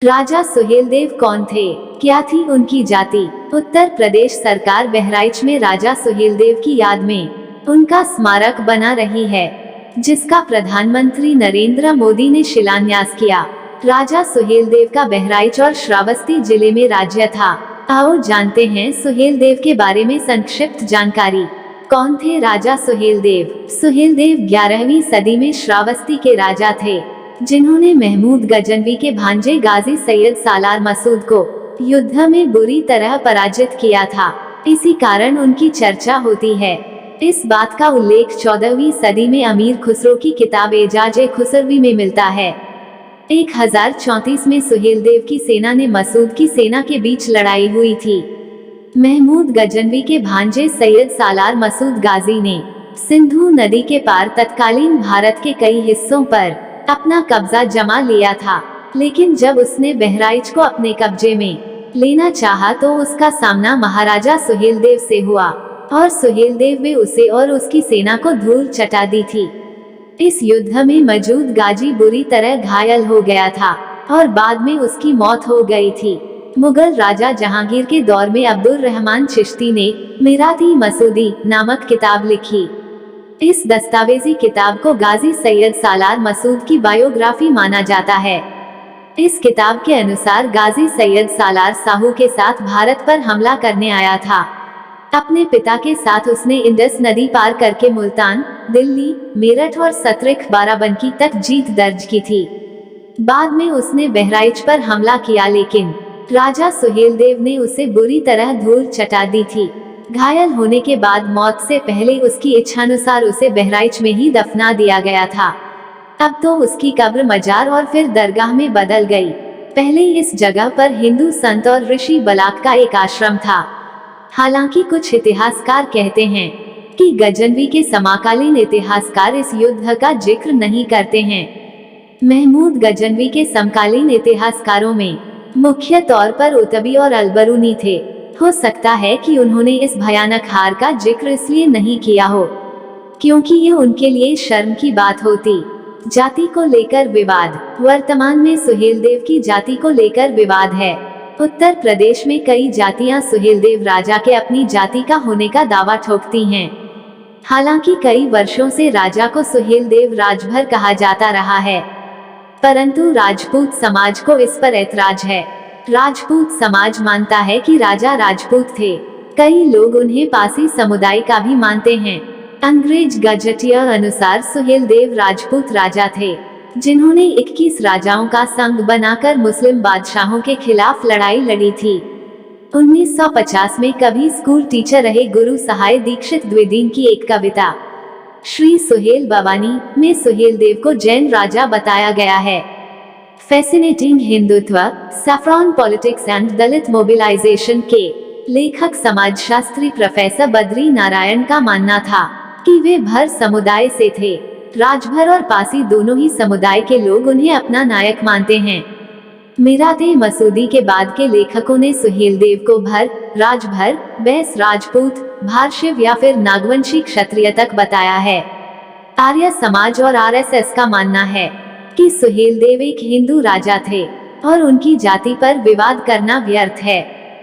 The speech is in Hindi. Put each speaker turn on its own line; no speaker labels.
राजा सुहेलदेव कौन थे? क्या थी उनकी जाति? उत्तर प्रदेश सरकार बहराइच में राजा सुहेलदेव की याद में उनका स्मारक बना रही है, जिसका प्रधानमंत्री नरेंद्र मोदी ने शिलान्यास किया। राजा सुहेलदेव का बहराइच और श्रावस्ती जिले में राज्य था। आओ जानते हैं सुहेलदेव के बारे में संक्षिप्त जानकारी। कौन थे राजा सुहेलदेव? सुहेलदेव 11वीं सदी में श्रावस्ती के राजा थे, जिन्होंने महमूद गजनवी के भांजे गाजी सैयद सालार मसूद को युद्ध में बुरी तरह पराजित किया था। इसी कारण उनकी चर्चा होती है। इस बात का उल्लेख 14वीं सदी में अमीर खुसरो की किताब एजाज खुसरवी में मिलता है। 1034 में सुहेलदेव की सेना ने मसूद की सेना के बीच लड़ाई हुई थी। महमूद गजनवी के भांजे सैयद सालार मसूद गाजी ने सिंधु नदी के पार तत्कालीन भारत के कई हिस्सों पर अपना कब्जा जमा लिया था, लेकिन जब उसने बहराइच को अपने कब्जे में लेना चाहा तो उसका सामना महाराजा सुहेलदेव से हुआ और सुहेलदेव ने उसे और उसकी सेना को धूल चटा दी थी। इस युद्ध में मौजूद गाजी बुरी तरह घायल हो गया था और बाद में उसकी मौत हो गई थी। मुगल राजा जहांगीर के दौर में अब्दुल रहमान चिश्ती ने मीरात-ई-मसूदी नामक किताब लिखी। इस दस्तावेजी किताब को गाजी सैयद सालार मसूद की बायोग्राफी माना जाता है। इस किताब के अनुसार गाजी सैयद सालार साहू के साथ भारत पर हमला करने आया था। अपने पिता के साथ उसने इंडस नदी पार करके मुल्तान, दिल्ली, मेरठ और सतरिख बाराबंकी तक जीत दर्ज की थी। बाद में उसने बहराइच पर हमला किया, लेकिन राजा सुहेलदेव ने उसे बुरी तरह धूल चटा दी थी। घायल होने के बाद मौत से पहले उसकी इच्छानुसार उसे बहराइच में ही दफना दिया गया था। अब तो उसकी कब्र मजार और फिर दरगाह में बदल गई। पहले इस जगह पर हिंदू संत और ऋषि बलाक का एक आश्रम था। हालांकि कुछ इतिहासकार कहते हैं कि गजनवी के समकालीन इतिहासकार इस युद्ध का जिक्र नहीं करते हैं। महमूद गजनवी के समकालीन इतिहासकारों में मुख्य तौर पर उतबी और अलबरूनी थे। हो सकता है कि उन्होंने इस भयानक हार का जिक्र इसलिए नहीं किया हो क्योंकि ये उनके लिए शर्म की बात होती। जाति को लेकर विवाद। वर्तमान में सुहेलदेव की जाति को लेकर विवाद है। उत्तर प्रदेश में कई जातियां सुहेलदेव राजा के अपनी जाति का होने का दावा ठोकती हैं। हालांकि कई वर्षों से राजा को सुहेलदेव राजभर कहा जाता रहा है, परंतु राजपूत समाज को इस पर ऐतराज है। राजपूत समाज मानता है कि राजा राजपूत थे। कई लोग उन्हें पासी समुदाय का भी मानते हैं। अंग्रेज गजटियर अनुसार सुहेलदेव राजपूत राजा थे, जिन्होंने 21 राजाओं का संघ बनाकर मुस्लिम बादशाहों के खिलाफ लड़ाई लड़ी थी। 1950 में कभी स्कूल टीचर रहे गुरु सहाय दीक्षित द्विवेदी की एक कविता श्री सुहेल भवानी में सुहेलदेव को जैन राजा बताया गया है। Fascinating Hindutva, saffron politics and Dalit mobilisation के लेखक समाजशास्त्री प्रोफेसर बद्री नारायण का मानना था कि वे भर समुदाय से थे। राजभर और पासी दोनों ही समुदाय के लोग उन्हें अपना नायक मानते हैं। मीरात-ए-मसूदी के बाद के लेखकों ने सुहेलदेव को भर, राजभर, बैस राजपूत, भारशिव या फिर नागवंशी क्षत्रिय तक बताया है। आर्य समाज और आरएसएस का मानना है कि सुहेलदेव एक हिंदू राजा थे और उनकी जाति पर विवाद करना व्यर्थ है।